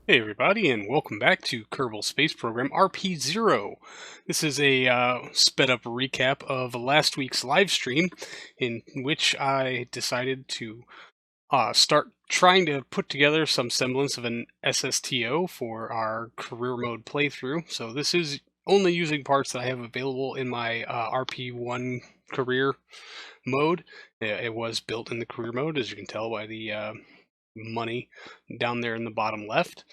Hey everybody, and welcome back to Kerbal Space Program RP-0. This is a sped-up recap of last week's live stream, in which I decided to start trying to put together some semblance of an SSTO for our career mode playthrough. So this is only using parts that I have available in my RP1 career mode. It was built in the career mode, as you can tell by the money down there in the bottom left.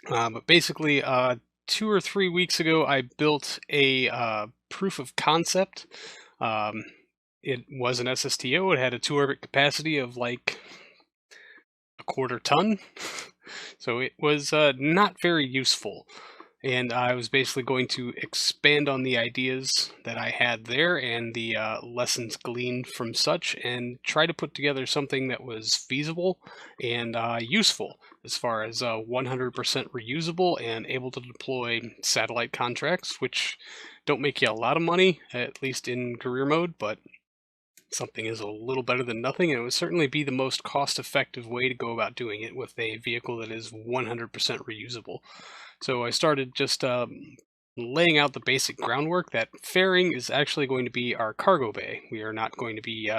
But basically, 2 or 3 weeks ago, I built a proof of concept. Um, it was an SSTO. It had a 2-orbit capacity of like a quarter ton, so it was not very useful. And I was basically going to expand on the ideas that I had there and the lessons gleaned from such, and try to put together something that was feasible and useful as far as 100% reusable and able to deploy satellite contracts, which don't make you a lot of money, at least in career mode, but something is a little better than nothing, and it would certainly be the most cost-effective way to go about doing it with a vehicle that is 100% reusable. So I started just laying out the basic groundwork that fairing is actually going to be our cargo bay. We are not going to be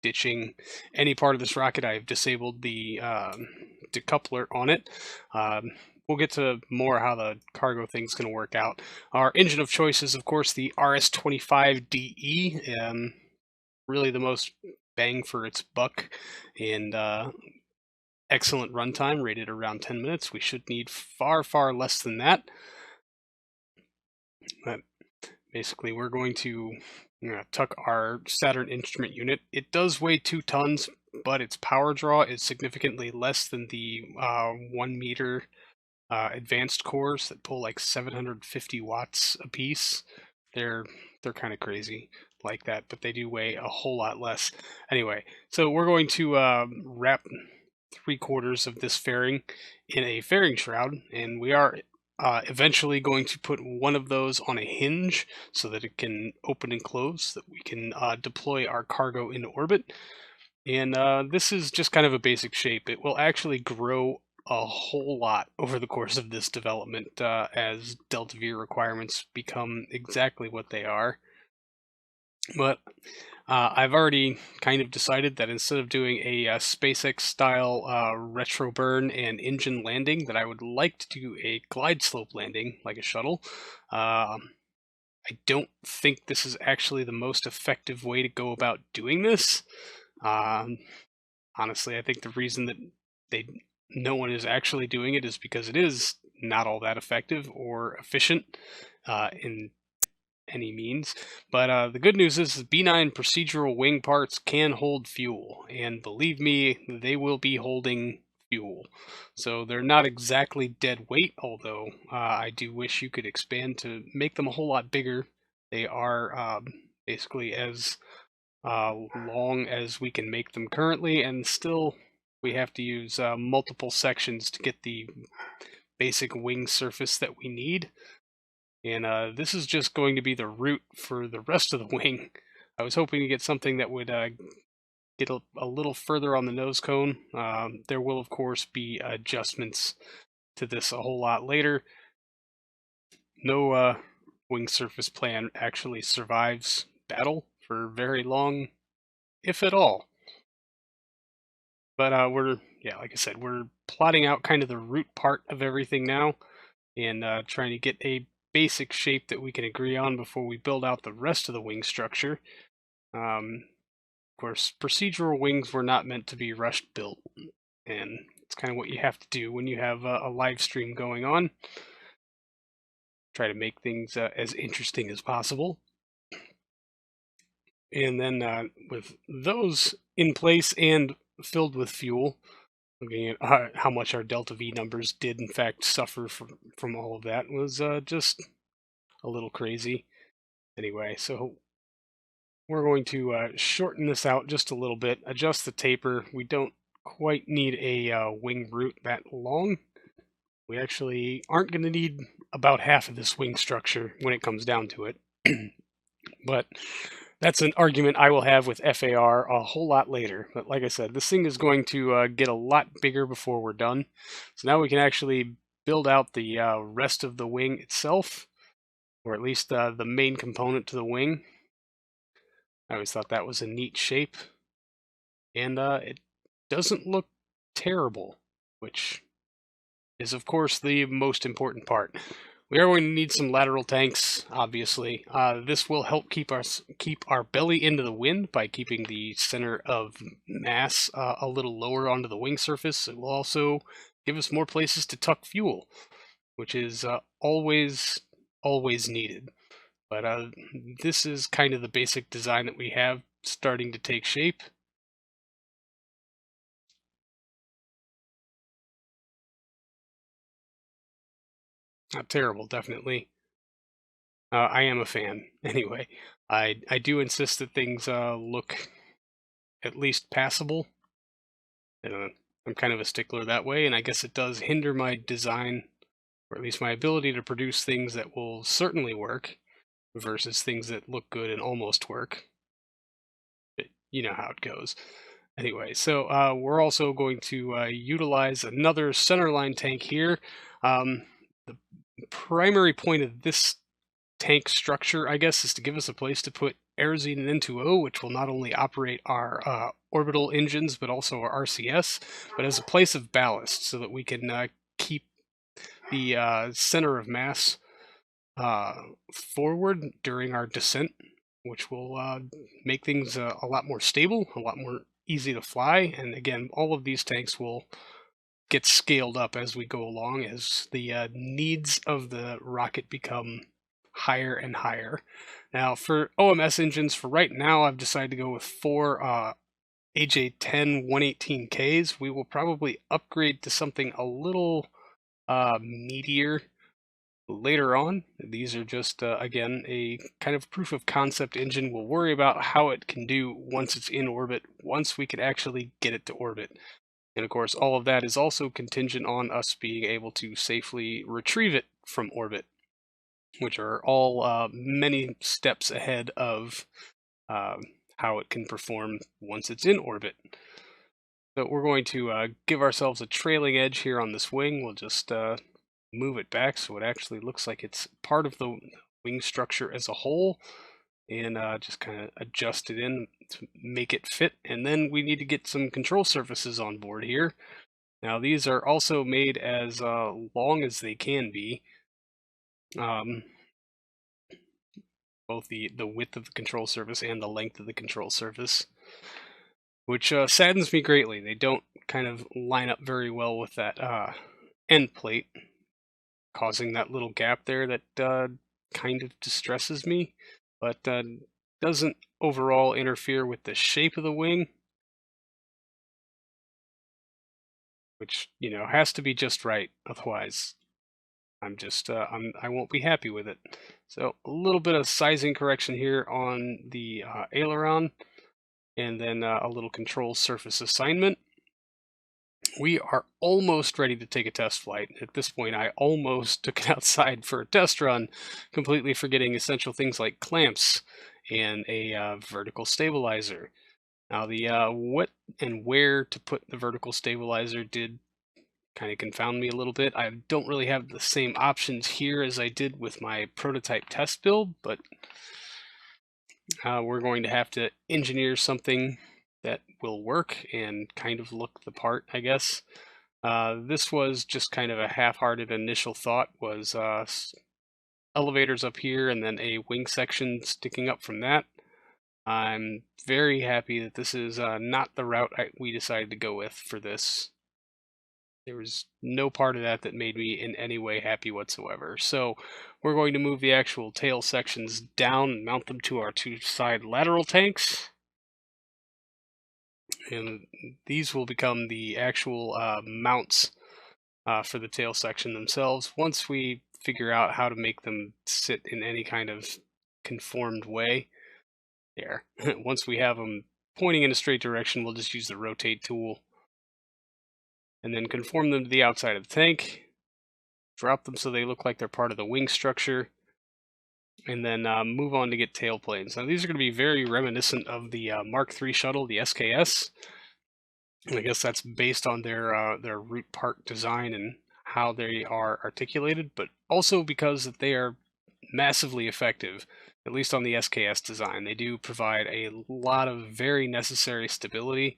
ditching any part of this rocket. I've disabled the decoupler on it. We'll get to more how the cargo thing's going to work out. Our engine of choice is, of course, the RS-25DE. Really the most bang for its buck and excellent runtime, rated around 10 minutes. We should need far, far less than that. But basically, we're going to tuck our Saturn instrument unit. It does weigh 2 tons, but its power draw is significantly less than the 1 meter advanced cores that pull like 750 watts a piece. They're kind of crazy like that, but they do weigh a whole lot less. Anyway, so we're going to wrap 3/4 of this fairing in a fairing shroud, and we are eventually going to put one of those on a hinge so that it can open and close, so that we can deploy our cargo into orbit. And this is just kind of a basic shape. It will actually grow a whole lot over the course of this development as Delta V requirements become exactly what they are. But I've already kind of decided that instead of doing a SpaceX style retro burn and engine landing, that I would like to do a glide slope landing like a shuttle. I don't think this is actually the most effective way to go about doing this. Honestly, I think the reason that no one is actually doing it is because it is not all that effective or efficient in any means. But the good news is B9 procedural wing parts can hold fuel, and believe me, they will be holding fuel. So they're not exactly dead weight, although I do wish you could expand to make them a whole lot bigger. They are basically as long as we can make them currently, and still we have to use multiple sections to get the basic wing surface that we need. And this is just going to be the root for the rest of the wing. I was hoping to get something that would get a little further on the nose cone. There will, of course, be adjustments to this a whole lot later. No wing surface plan actually survives battle for very long, if at all. But like I said, we're plotting out kind of the root part of everything now, and trying to get a basic shape that we can agree on before we build out the rest of the wing structure. Of course, procedural wings were not meant to be rushed built, and it's kind of what you have to do when you have a live stream going on. Try to make things as interesting as possible. And then with those in place and filled with fuel, looking at how much our Delta V numbers did in fact suffer from all of that was just a little crazy. Anyway, so we're going to shorten this out just a little bit, adjust the taper. We don't quite need a wing root that long. We actually aren't going to need about half of this wing structure when it comes down to it. But That's an argument I will have with FAR a whole lot later. But like I said, this thing is going to get a lot bigger before we're done. So now we can actually build out the rest of the wing itself, or at least the main component to the wing. I always thought that was a neat shape. And it doesn't look terrible, which is, of course, the most important part. We are going to need some lateral tanks, obviously. This will help keep our belly into the wind by keeping the center of mass a little lower onto the wing surface. It will also give us more places to tuck fuel, which is always needed. But this is kind of the basic design that we have starting to take shape. Not terrible, definitely. I am a fan. Anyway, I do insist that things look at least passable. I'm kind of a stickler that way, and I guess it does hinder my design, or at least my ability to produce things that will certainly work, versus things that look good and almost work. But you know how it goes. Anyway, so we're also going to utilize another centerline tank here. The primary point of this tank structure, I guess, is to give us a place to put Aerozine and N2O, which will not only operate our orbital engines, but also our RCS, but as a place of ballast so that we can keep the center of mass forward during our descent, which will make things a lot more stable, a lot more easy to fly. And again, all of these tanks will get scaled up as we go along, as the needs of the rocket become higher and higher. Now, for OMS engines, for right now, I've decided to go with 4 AJ10 118Ks. We will probably upgrade to something a little meatier later on. These are just, again, a kind of proof of concept engine. We'll worry about how it can do once it's in orbit, once we can actually get it to orbit. And of course, all of that is also contingent on us being able to safely retrieve it from orbit, which are all many steps ahead of how it can perform once it's in orbit. So we're going to give ourselves a trailing edge here on this wing. We'll just move it back so it actually looks like it's part of the wing structure as a whole, and just kind of adjust it in to make it fit. And then we need to get some control surfaces on board here. Now these are also made as long as they can be. Both the width of the control surface and the length of the control surface, which saddens me greatly. They don't kind of line up very well with that end plate, causing that little gap there that kind of distresses me, but doesn't overall interfere with the shape of the wing, which, you know, has to be just right. Otherwise, I won't be happy with it. So a little bit of sizing correction here on the aileron, and then a little control surface assignment. We are almost ready to take a test flight. At this point, I almost took it outside for a test run, completely forgetting essential things like clamps and a vertical stabilizer. Now, the what and where to put the vertical stabilizer did kind of confound me a little bit. I don't really have the same options here as I did with my prototype test build, but we're going to have to engineer something that will work and kind of look the part, I guess. This was just kind of a half-hearted initial thought, was elevators up here and then a wing section sticking up from that. I'm very happy that this is not the route we decided to go with for this. There was no part of that made me in any way happy whatsoever. So we're going to move the actual tail sections down and mount them to our 2 side lateral tanks. And these will become the actual mounts for the tail section themselves once we figure out how to make them sit in any kind of conformed way. There. Once we have them pointing in a straight direction, we'll just use the rotate tool and then conform them to the outside of the tank, drop them so they look like they're part of the wing structure, and then move on to get tailplanes. Now these are going to be very reminiscent of the Mark III shuttle, the SKS. And I guess that's based on their root part design and how they are articulated, but also because that they are massively effective, at least on the SKS design. They do provide a lot of very necessary stability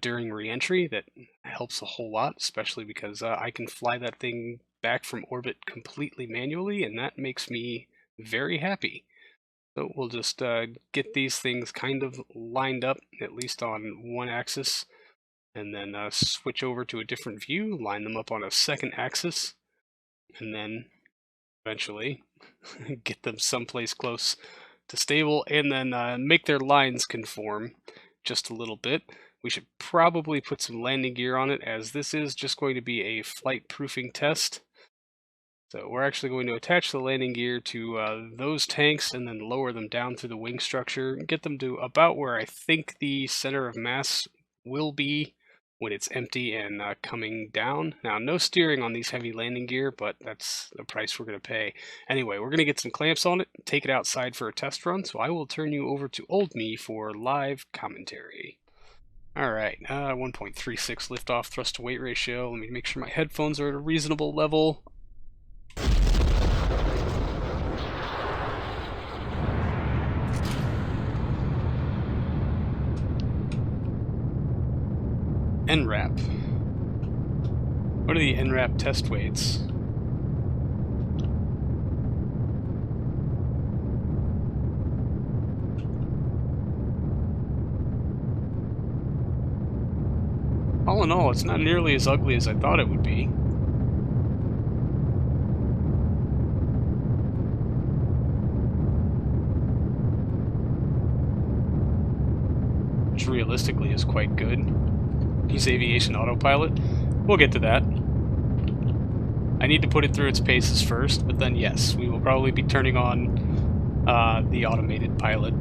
during reentry that helps a whole lot, especially because I can fly that thing back from orbit completely manually, and that makes me very happy. So we'll just get these things kind of lined up, at least on one axis, and then switch over to a different view, line them up on a second axis, and then eventually get them someplace close to stable, and then make their lines conform just a little bit. We should probably put some landing gear on it, as this is just going to be a flight proofing test. So we're actually going to attach the landing gear to those tanks and then lower them down through the wing structure, get them to about where I think the center of mass will be when it's empty and coming down. Now, no steering on these heavy landing gear, but that's the price we're going to pay. Anyway, we're going to get some clamps on it, take it outside for a test run, so I will turn you over to old me for live commentary. Alright, 1.36 liftoff thrust to weight ratio. Let me make sure my headphones are at a reasonable level. NRAP. What are the NRAP test weights? All in all, it's not nearly as ugly as I thought it would be. Which realistically is quite good. Use aviation autopilot. We'll get to that. I need to put it through its paces first, but then yes, we will probably be turning on the automated pilot.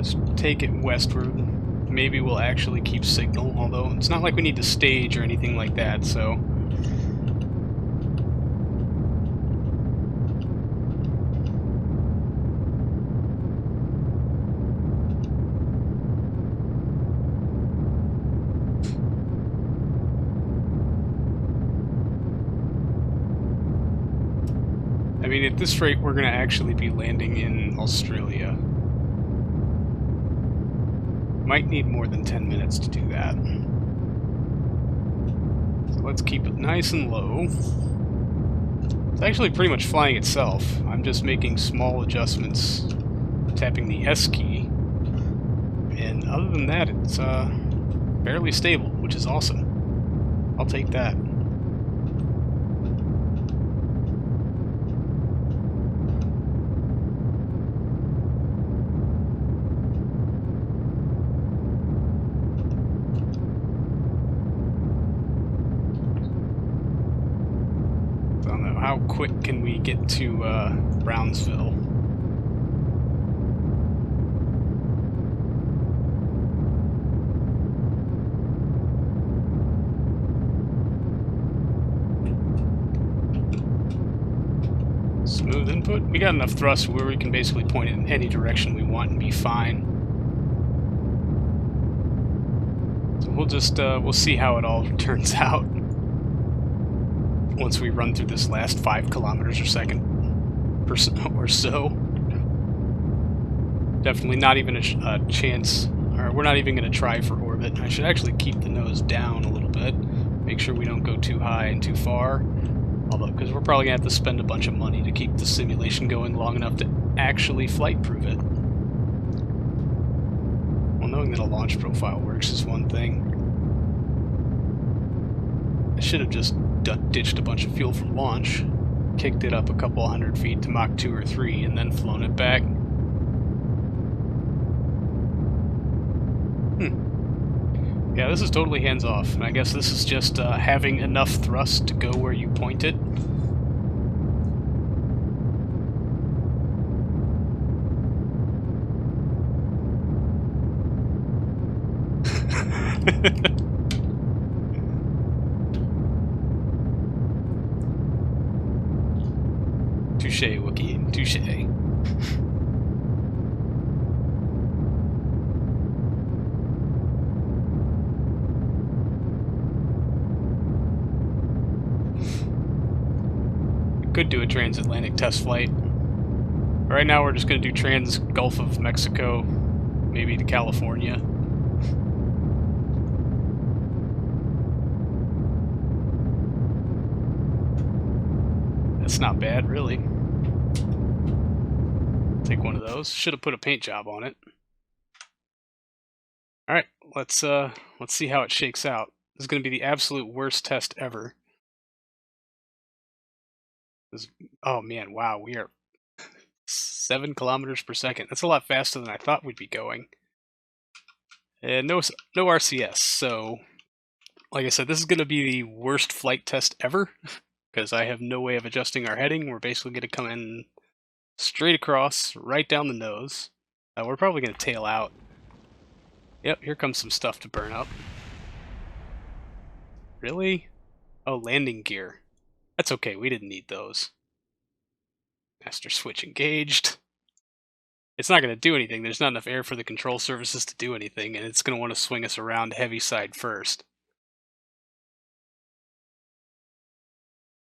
Let's take it westward. Maybe we'll actually keep signal, although it's not like we need to stage or anything like that, so... I mean, at this rate, we're going to actually be landing in Australia. Might need more than 10 minutes to do that. So let's keep it nice and low. It's actually pretty much flying itself. I'm just making small adjustments, tapping the S key. And other than that, it's fairly stable, which is awesome. I'll take that. How quick can we get to Brownsville? Smooth input. We got enough thrust where we can basically point it in any direction we want and be fine. So we'll just we'll see how it all turns out once we run through this last 5 kilometers per second or so. Definitely not even a chance, or we're not even going to try for orbit. I should actually keep the nose down a little bit, make sure we don't go too high and too far, although, because we're probably going to have to spend a bunch of money to keep the simulation going long enough to actually flight proof it. Well, knowing that a launch profile works is one thing. I should have just ditched a bunch of fuel from launch, kicked it up a couple 100 feet to Mach 2 or 3, and then flown it back. Yeah, this is totally hands-off, and I guess this is just having enough thrust to go where you point it. Touche, Wookie. Touche. We could do a transatlantic test flight. Right now we're just going to do trans-Gulf of Mexico, maybe to California. That's not bad, really. Take one of those. Should have put a paint job on it. All right, let's see how it shakes out. This is going to be the absolute worst test ever. Oh man, wow, we are 7 kilometers per second. That's a lot faster than I thought we'd be going. And no RCS, so like I said, this is going to be the worst flight test ever because I have no way of adjusting our heading. We're basically going to come in straight across, right down the nose. We're probably going to tail out. Yep, here comes some stuff to burn up. Really? Oh, landing gear. That's okay, we didn't need those. Master switch engaged. It's not going to do anything. There's not enough air for the control surfaces to do anything, and it's going to want to swing us around heavy side first.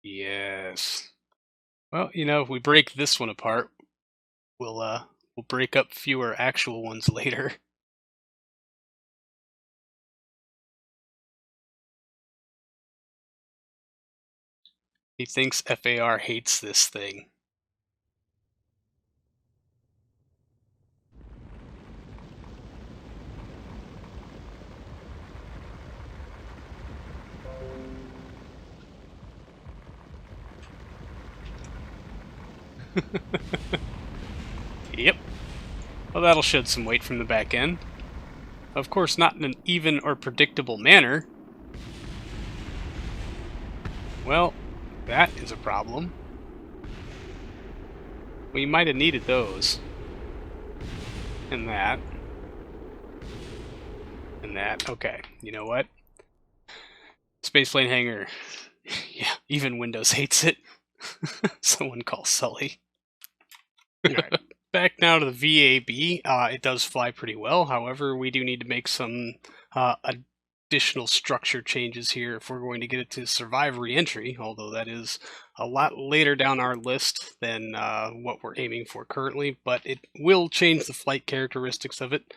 Yes. Well, you know, if we break this one apart, we'll break up fewer actual ones later. He thinks FAR hates this thing. Yep. Well, that'll shed some weight from the back end. Of course, not in an even or predictable manner. Well, that is a problem. We might have needed those. And that. And that. Okay, you know what? Spaceplane hangar. Yeah, even Windows hates it. Someone call Sully. Alright, back now to the VAB. It does fly pretty well. However, we do need to make some additional structure changes here if we're going to get it to survive reentry, although that is a lot later down our list than what we're aiming for currently, but it will change the flight characteristics of it,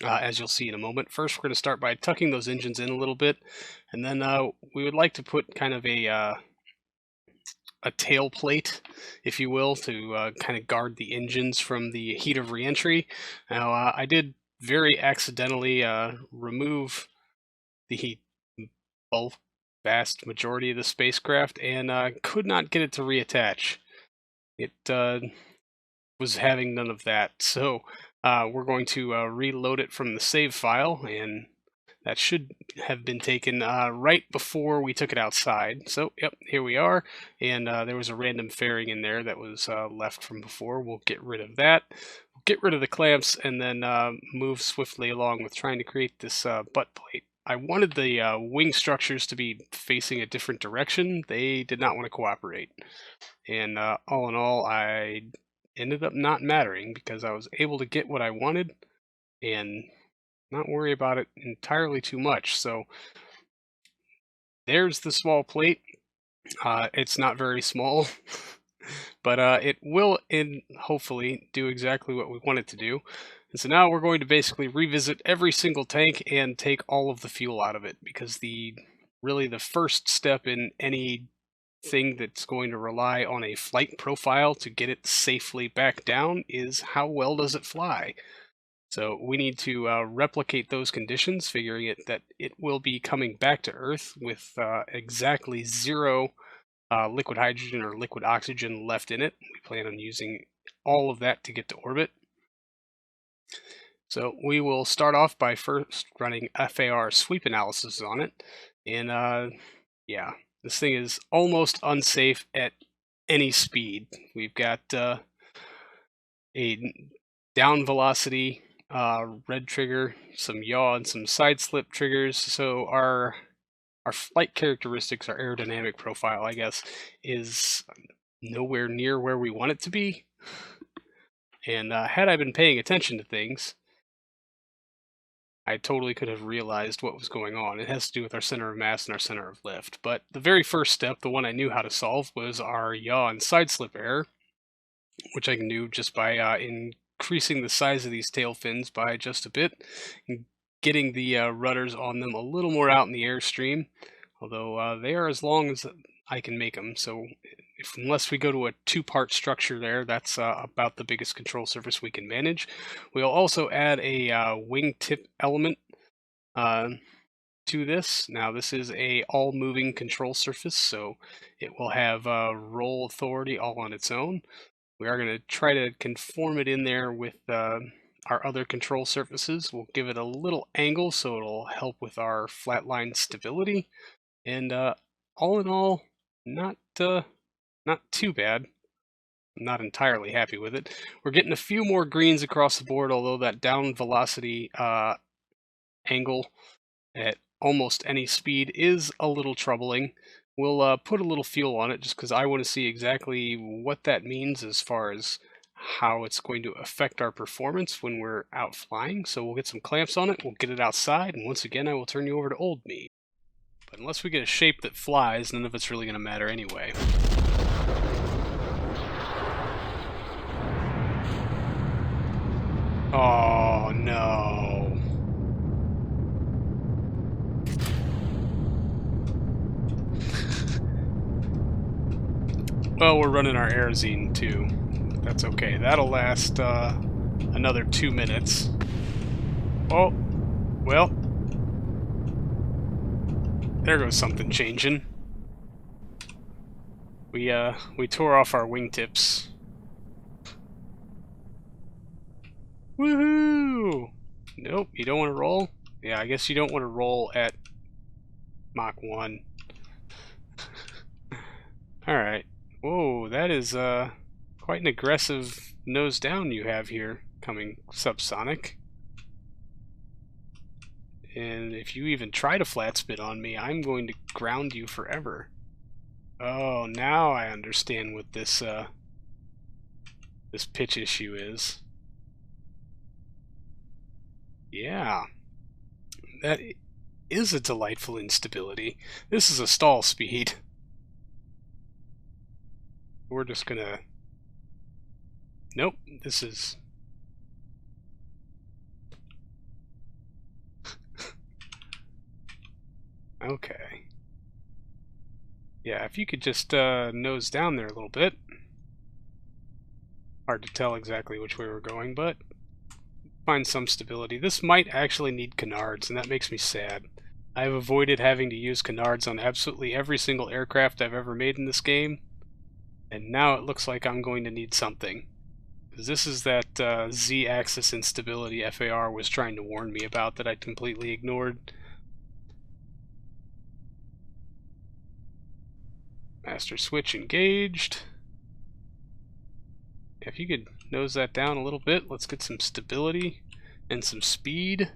as you'll see in a moment. First, we're going to start by tucking those engines in a little bit, and then we would like to put kind of a tail plate, if you will, to kind of guard the engines from the heat of reentry. Now, I did very accidentally remove the vast majority of the spacecraft and could not get it to reattach. It was having none of that, so we're going to reload it from the save file, and that should have been taken right before we took it outside. So, yep, here we are. And there was a random fairing in there that was left from before. We'll get rid of that. We'll get rid of the clamps and then move swiftly along with trying to create this butt plate. I wanted the wing structures to be facing a different direction. They did not want to cooperate. And all in all, I ended up not mattering because I was able to get what I wanted and not worry about it entirely too much. So there's the small plate. It's not very small, but it will hopefully do exactly what we want it to do. And so now we're going to basically revisit every single tank and take all of the fuel out of it, because really the first step in anything that's going to rely on a flight profile to get it safely back down is how well does it fly. So we need to replicate those conditions, figuring that it will be coming back to Earth with exactly 0 liquid hydrogen or liquid oxygen left in it. We plan on using all of that to get to orbit. So we will start off by first running FAR sweep analysis on it, and yeah, this thing is almost unsafe at any speed. We've got a down velocity, red trigger, some yaw, and some side slip triggers. So our flight characteristics, our aerodynamic profile, I guess, is nowhere near where we want it to be. And had I been paying attention to things, I totally could have realized what was going on. It has to do with our center of mass and our center of lift. But the very first step, the one I knew how to solve, was our yaw and side slip error, which I can do just by increasing the size of these tail fins by just a bit, and getting the rudders on them a little more out in the airstream, although they are as long as I can make them. So unless we go to a two-part structure there, that's about the biggest control surface we can manage. We'll also add a wingtip element to this. Now this is a all-moving control surface, so it will have roll authority all on its own. We are going to try to conform it in there with our other control surfaces. We'll give it a little angle so it'll help with our flatline stability. And all in all, not too bad. I'm not entirely happy with it. We're getting a few more greens across the board, although that down velocity angle at almost any speed is a little troubling. We'll put a little fuel on it just because I want to see exactly what that means as far as how it's going to affect our performance when we're out flying. So we'll get some clamps on it, we'll get it outside, and once again I will turn you over to old me. But unless we get a shape that flies, none of it's really going to matter anyway. Oh no. Well, we're running our Aerozine too. That's okay. That'll last another 2 minutes. Oh, well. There goes something changing. We tore off our wingtips. Woohoo! Nope, you don't want to roll? Yeah, I guess you don't want to roll at Mach 1. Alright. Whoa, that is quite an aggressive nose down you have here, coming subsonic. And if you even try to flat spit on me, I'm going to ground you forever. Oh, now I understand what this pitch issue is. Yeah, that is a delightful instability. This is a stall speed. We're just gonna... Nope, this is... Okay. Yeah, if you could just nose down there a little bit. Hard to tell exactly which way we're going, but find some stability. This might actually need canards, and that makes me sad. I've avoided having to use canards on absolutely every single aircraft I've ever made in this game, and now it looks like I'm going to need something. Because this is that Z-axis instability FAR was trying to warn me about that I completely ignored. Master switch engaged. If you could nose that down a little bit, let's get some stability and some speed.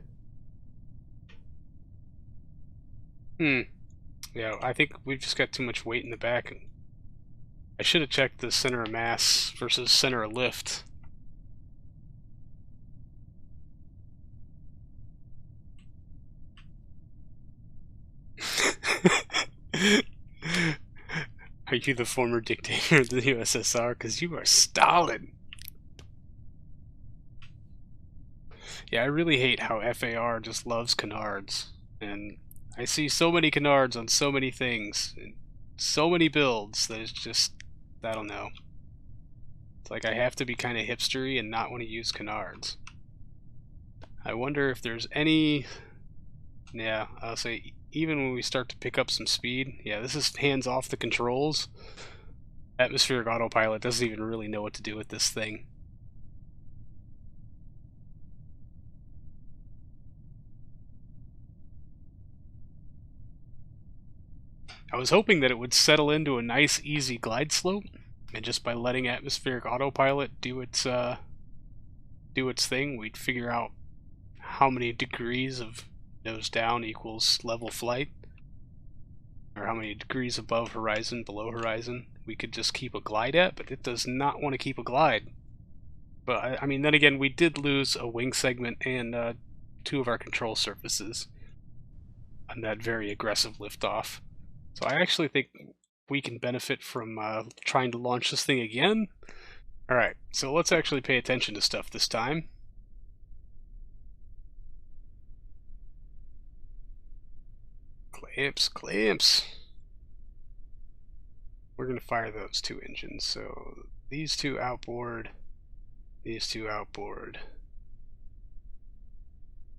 Yeah, I think we've just got too much weight in the back. I should have checked the center of mass versus center of lift. Are you the former dictator of the USSR? Because you are Stalin. Yeah, I really hate how FAR just loves canards. And I see so many canards on so many things, and so many builds that it's just, I don't know. It's like I have to be kind of hipstery and not want to use canards. I wonder if there's any... Yeah, I'll say even when we start to pick up some speed, yeah, this is hands off the controls. Atmospheric autopilot doesn't even really know what to do with this thing. I was hoping that it would settle into a nice, easy glide slope, and just by letting atmospheric autopilot do its thing, we'd figure out how many degrees of nose down equals level flight, or how many degrees above horizon, below horizon we could just keep a glide at, but it does not want to keep a glide. But, I mean, then again, we did lose a wing segment and 2 of our control surfaces on that very aggressive liftoff. So I actually think we can benefit from trying to launch this thing again. Alright, so let's actually pay attention to stuff this time. Clamps, clamps! We're going to fire those 2 engines, so these 2 outboard, these 2 outboard,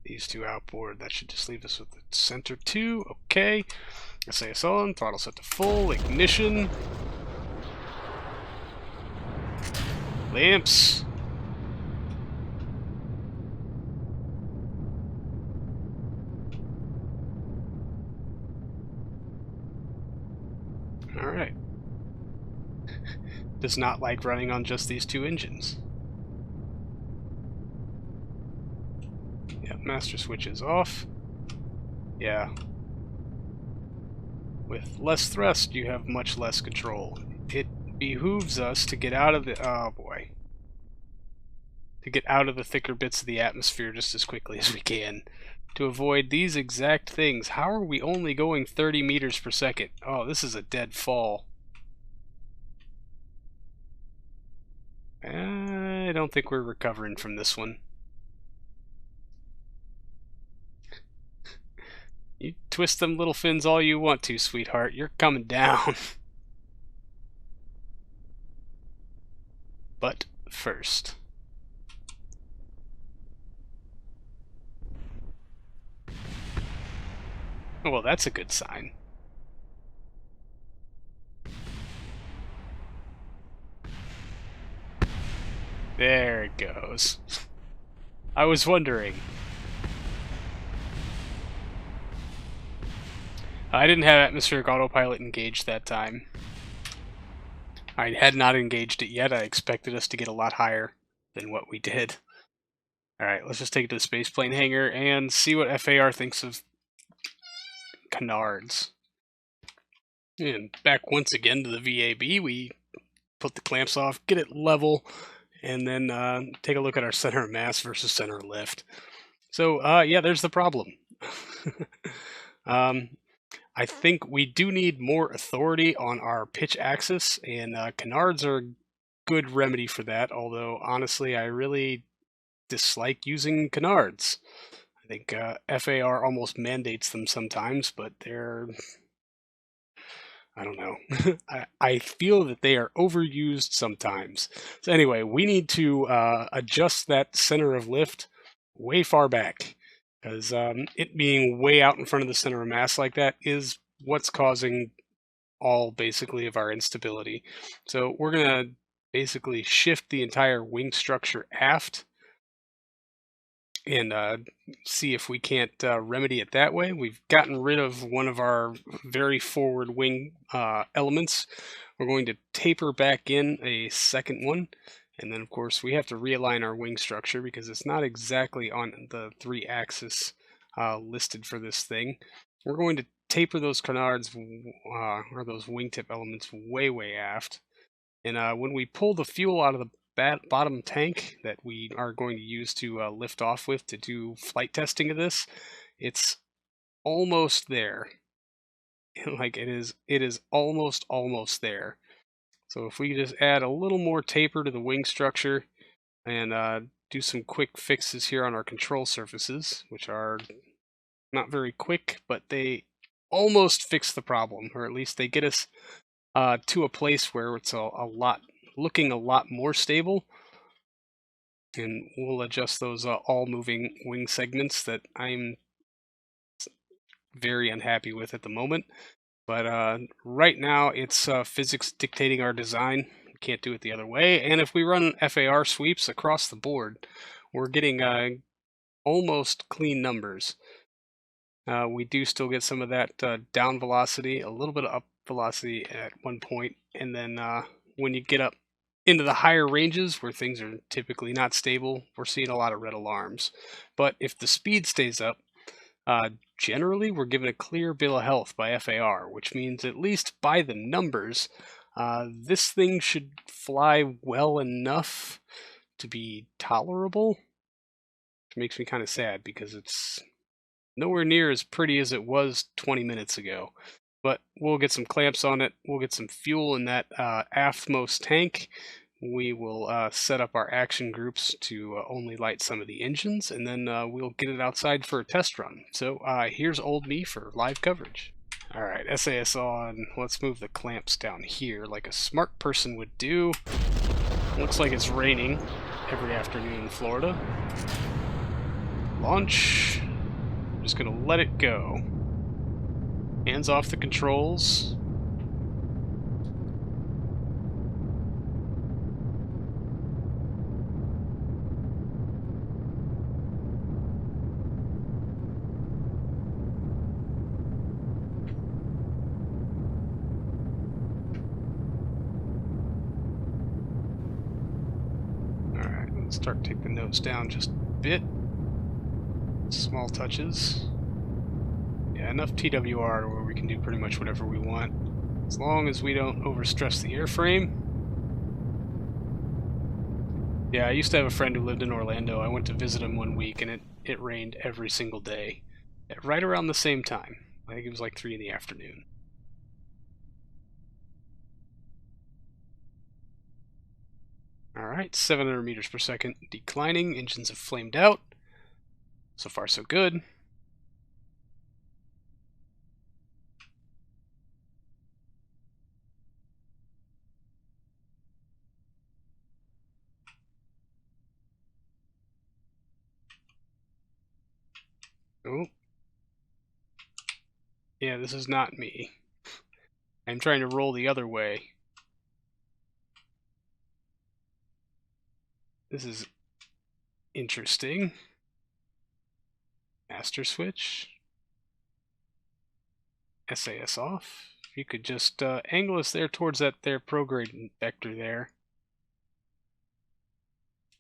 these 2 outboard. That should just leave us with the center 2. Okay. SAS on, throttle set to full, ignition. Lamps. Alright. Does not like running on just these 2 engines. Yeah, master switch is off. Yeah. With less thrust, you have much less control. It behooves us to get out of the... oh boy. To get out of the thicker bits of the atmosphere just as quickly as we can. To avoid these exact things. How are we only going 30 meters per second? Oh, this is a dead fall. I don't think we're recovering from this one. You twist them little fins all you want to, sweetheart. You're coming down. But first... oh, well, that's a good sign. There it goes. I was wondering. I didn't have atmospheric autopilot engaged that time. I had not engaged it yet. I expected us to get a lot higher than what we did. Alright, let's just take it to the spaceplane hangar and see what FAR thinks of canards. And back once again to the VAB, we put the clamps off, get it level, and then take a look at our center of mass versus center of lift. So, yeah, there's the problem. I think we do need more authority on our pitch axis, and canards are a good remedy for that, although honestly I really dislike using canards. I think FAR almost mandates them sometimes, but they're... I don't know. I feel that they are overused sometimes. So anyway, we need to adjust that center of lift way far back, because it being way out in front of the center of mass like that is what's causing all basically of our instability. So we're going to basically shift the entire wing structure aft and see if we can't remedy it that way. We've gotten rid of one of our very forward wing elements. We're going to taper back in a second one, and then of course we have to realign our wing structure because it's not exactly on the 3-axis listed for this thing. We're going to taper those canards or those wingtip elements way aft, and when we pull the fuel out of the bottom tank that we are going to use to lift off with to do flight testing of this, it's almost there. Like it is almost there. So if we just add a little more taper to the wing structure and do some quick fixes here on our control surfaces, which are not very quick, but they almost fix the problem, or at least they get us to a place where it's looking a lot more stable, and we'll adjust those all moving wing segments that I'm very unhappy with at the moment. But right now it's physics dictating our design. We can't do it the other way, and if we run FAR sweeps across the board, we're getting almost clean numbers. We do still get some of that down velocity, a little bit of up velocity at one point, and then when you get up into the higher ranges where things are typically not stable, we're seeing a lot of red alarms. But if the speed stays up, generally we're given a clear bill of health by FAR, which means at least by the numbers, this thing should fly well enough to be tolerable, which makes me kind of sad because it's nowhere near as pretty as it was 20 minutes ago. But we'll get some clamps on it, we'll get some fuel in that aftmost tank, we will set up our action groups to only light some of the engines, and then we'll get it outside for a test run. So here's old me for live coverage. Alright, SAS on. Let's move the clamps down here like a smart person would do. Looks like it's raining every afternoon in Florida. Launch. I'm just gonna let it go. Hands off the controls. Start to take the nose down just a bit. Small touches. Yeah, enough TWR where we can do pretty much whatever we want, as long as we don't overstress the airframe. Yeah, I used to have a friend who lived in Orlando. I went to visit him one week, and it rained every single day, at right around the same time. I think it was like 3 in the afternoon. Alright, 700 meters per second, declining. Engines have flamed out. So far, so good. Oh. Yeah, this is not me. I'm trying to roll the other way. This is interesting. Master switch. SAS off. If you could just angle us there towards that there prograde vector there.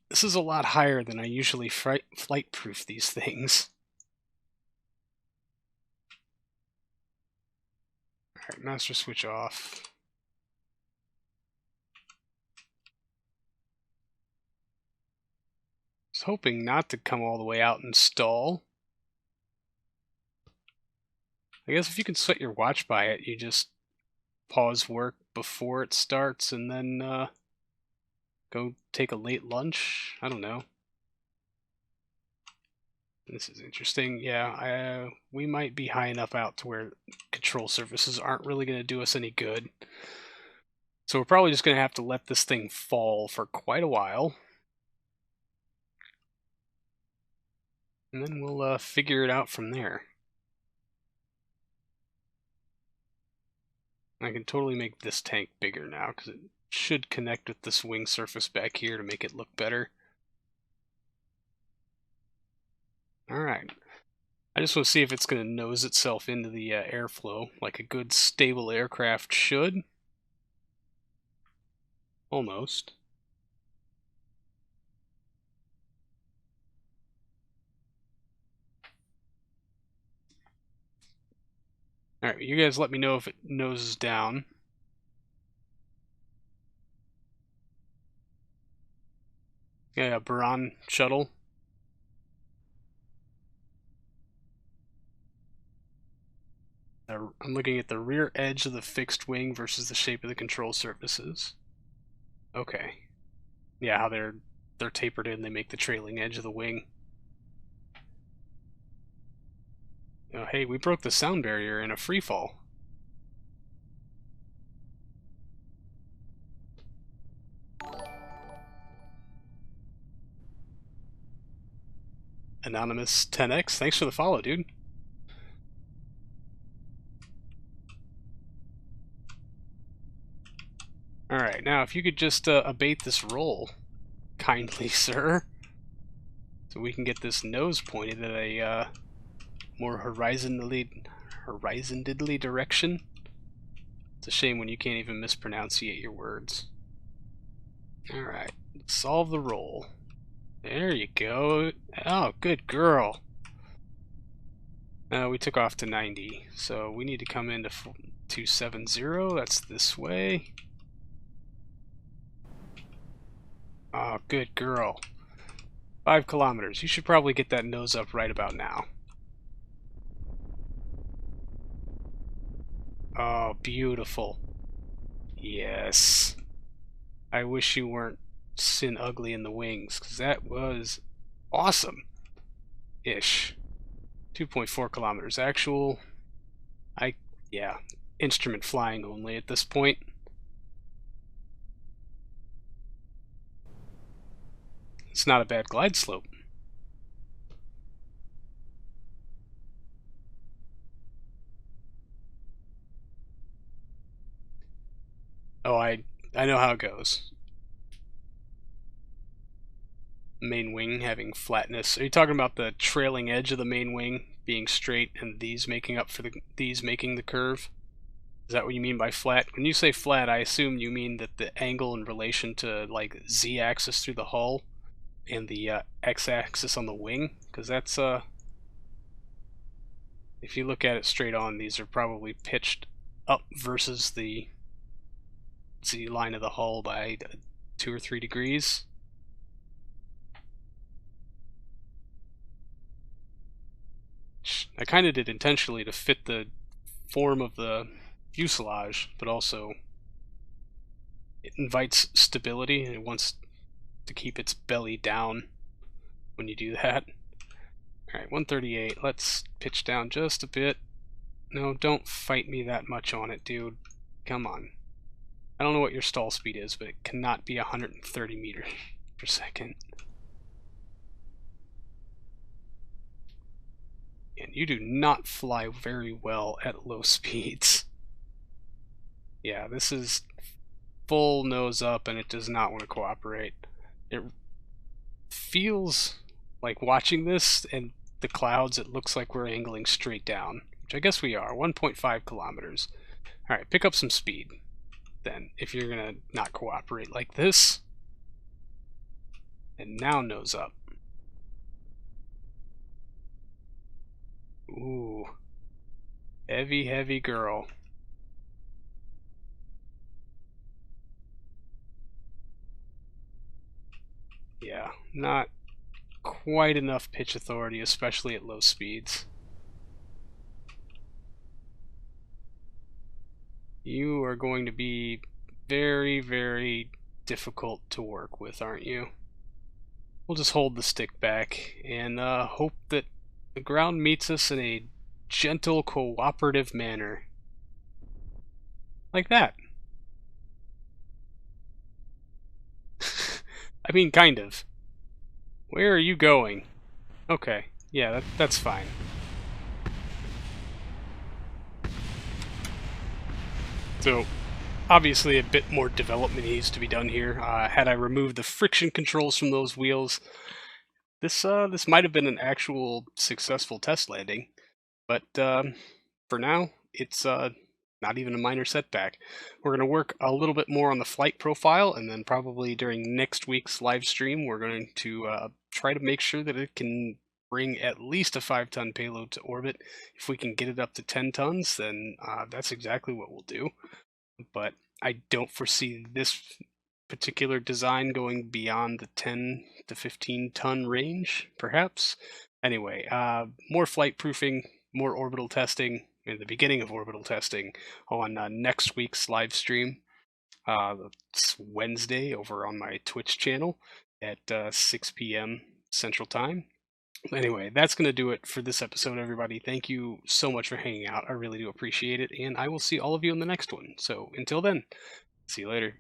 This is a lot higher than I usually flight proof these things. Alright, master switch off. I was hoping not to come all the way out and stall. I guess if you can set your watch by it, you just pause work before it starts and then go take a late lunch. I don't know. This is interesting. Yeah, we might be high enough out to where control surfaces aren't really going to do us any good. So we're probably just going to have to let this thing fall for quite a while. And then we'll figure it out from there. I can totally make this tank bigger now, because it should connect with this wing surface back here to make it look better. Alright. I just want to see if it's going to nose itself into the airflow, like a good stable aircraft should. Almost. Alright, you guys let me know if it noses down. Yeah, Baran shuttle. I'm looking at the rear edge of the fixed wing versus the shape of the control surfaces. Okay. Yeah, how they're tapered in, they make the trailing edge of the wing. Oh, hey, we broke the sound barrier in a free fall. Anonymous 10X, thanks for the follow, dude. Alright, now if you could just abate this roll, kindly, sir. So we can get this nose pointed at a more horizontally direction. It's a shame when you can't even mispronunciate your words. Alright, solve the roll. There you go. Oh, good girl. We took off to 90, so we need to come into 270. That's this way. Oh, good girl. 5 kilometers. You should probably get that nose up right about now. Oh, beautiful. Yes. I wish you weren't sin ugly in the wings, because that was awesome-ish. 2.4 kilometers actual. Yeah, instrument flying only at this point. It's not a bad glide slope. Oh, I know how it goes. Main wing having flatness. Are you talking about the trailing edge of the main wing being straight and these making up for these making the curve? Is that what you mean by flat? When you say flat, I assume you mean that the angle in relation to like z-axis through the hull and the x-axis on the wing, because that's if you look at it straight on, these are probably pitched up versus the z-line of the hull by 2 or 3 degrees. I kind of did intentionally to fit the form of the fuselage, but also it invites stability and it wants to keep its belly down when you do that. Alright, 138. Let's pitch down just a bit. No, don't fight me that much on it, dude. Come on. I don't know what your stall speed is, but it cannot be 130 meters per second. And you do not fly very well at low speeds. Yeah, this is full nose up and it does not want to cooperate. It feels like watching this and the clouds, it looks like we're angling straight down, which I guess we are. 1.5 kilometers. Alright, pick up some speed then, if you're gonna not cooperate like this. And now nose up. Ooh. Heavy, heavy girl. Yeah, not quite enough pitch authority, especially at low speeds. You are going to be very, very difficult to work with, aren't you? We'll just hold the stick back and hope that the ground meets us in a gentle, cooperative manner. Like that. I mean, kind of. Where are you going? Okay, yeah, that's fine. So, obviously a bit more development needs to be done here. Had I removed the friction controls from those wheels, this might have been an actual successful test landing. But for now, it's not even a minor setback. We're going to work a little bit more on the flight profile, and then probably during next week's live stream, we're going to try to make sure that it can bring at least a 5-ton payload to orbit. If we can get it up to 10 tons, then that's exactly what we'll do. But I don't foresee this particular design going beyond the 10 to 15 ton range, perhaps. Anyway, more flight proofing, more orbital testing, in the beginning of orbital testing on next week's live stream. It's Wednesday over on my Twitch channel at 6 p.m. Central Time. Anyway, that's going to do it for this episode, everybody. Thank you so much for hanging out. I really do appreciate it, and I will see all of you in the next one. So until then, see you later.